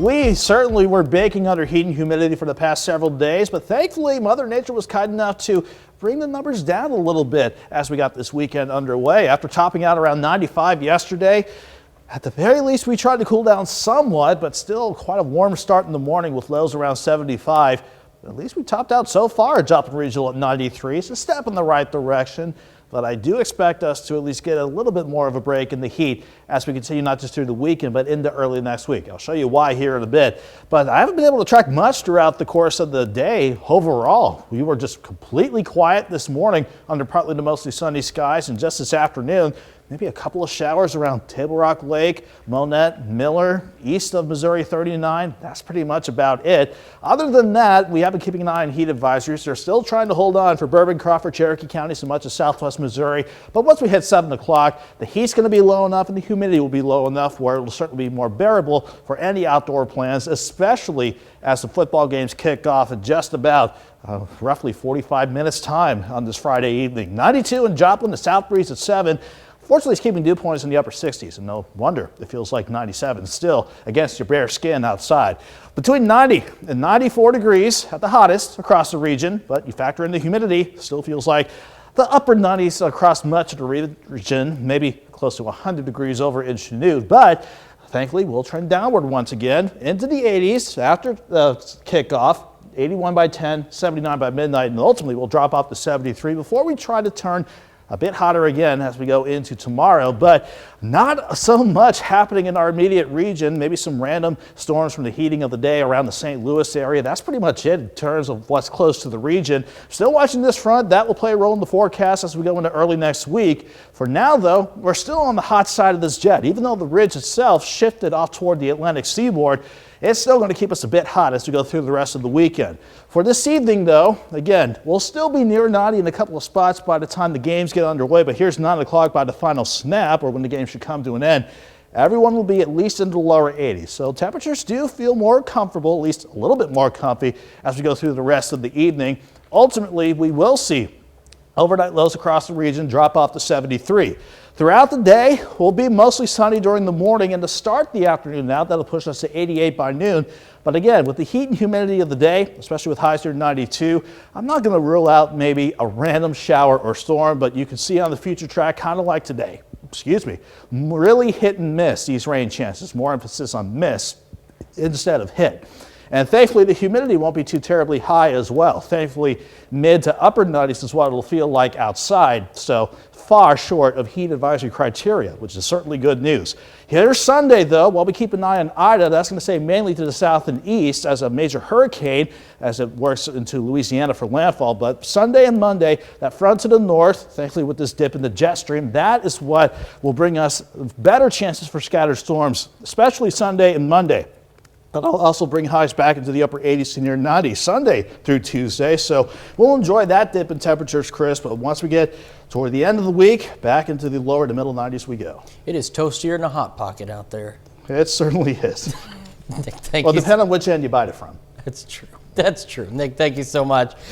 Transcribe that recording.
We certainly were baking under heat and humidity for the past several days, but thankfully Mother Nature was kind enough to bring the numbers down a little bit as we got this weekend underway. After topping out around 95 yesterday, at the very least we tried to cool down somewhat, but still quite a warm start in the morning with lows around 75. At least we topped out so far at Joplin Regional at 93. It's a step in the right direction. But I do expect us to at least get a little bit more of a break in the heat as we continue not just through the weekend, but into early next week. I'll show you why here in a bit. But I haven't been able to track much throughout the course of the day overall. We were just completely quiet this morning under partly to mostly sunny skies, and just this afternoon, maybe a couple of showers around Table Rock Lake, Monette, Miller, east of Missouri 39. That's pretty much about it. Other than that, we have been keeping an eye on heat advisories. They're still trying to hold on for Bourbon, Crawford, Cherokee County, so much of southwest Missouri. But once we hit 7 o'clock, the heat's going to be low enough and the humidity will be low enough where it will certainly be more bearable for any outdoor plans, especially as the football games kick off in just about roughly 45 minutes time on this Friday evening. 92 in Joplin, the south breeze at 7. Fortunately, it's keeping dew points in the upper 60s, and no wonder it feels like 97 still against your bare skin outside. Between 90 and 94 degrees at the hottest across the region, but you factor in the humidity, still feels like the upper 90s across much of the region, maybe close to 100 degrees over in Chanute, but thankfully we'll trend downward once again into the 80s after the kickoff. 81 by 10, 79 by midnight, and ultimately we'll drop off to 73 before we try to turn a bit hotter again as we go into tomorrow, but not so much happening in our immediate region. Maybe some random storms from the heating of the day around the St. Louis area. That's pretty much it in terms of what's close to the region. Still watching this front. That will play a role in the forecast as we go into early next week. For now, though, we're still on the hot side of this jet. Even though the ridge itself shifted off toward the Atlantic seaboard, it's still going to keep us a bit hot as we go through the rest of the weekend. For this evening, though, again, we'll still be near 90 in a couple of spots by the time the games get underway, but here's 9 o'clock by the final snap, or when the game should come to an end. Everyone will be at least into the lower 80s, so temperatures do feel more comfortable, at least a little bit more comfy as we go through the rest of the evening. Ultimately, we will see overnight lows across the region drop off to 73. Throughout the day, we'll be mostly sunny during the morning, and to start the afternoon now, that'll push us to 88 by noon. But again, with the heat and humidity of the day, especially with highs near 92, I'm not going to rule out maybe a random shower or storm, but you can see on the future track, kind of like today, really hit and miss these rain chances, more emphasis on miss instead of hit. And thankfully, the humidity won't be too terribly high as well. Thankfully, mid to upper 90s is what it'll feel like outside, so far short of heat advisory criteria, which is certainly good news. Here's Sunday, though. While we keep an eye on Ida, that's going to stay mainly to the south and east as a major hurricane as it works into Louisiana for landfall. But Sunday and Monday, that front to the north, thankfully with this dip in the jet stream, that is what will bring us better chances for scattered storms, especially Sunday and Monday. That'll also bring highs back into the upper 80s to near 90 Sunday through Tuesday. So we'll enjoy that dip in temperatures, Chris. But once we get toward the end of the week, back into the lower to middle 90s we go. It is toastier than a Hot Pocket out there. It certainly is. Thank well, you. depending on which end you buy it from. That's true. That's true. Nick, thank you so much.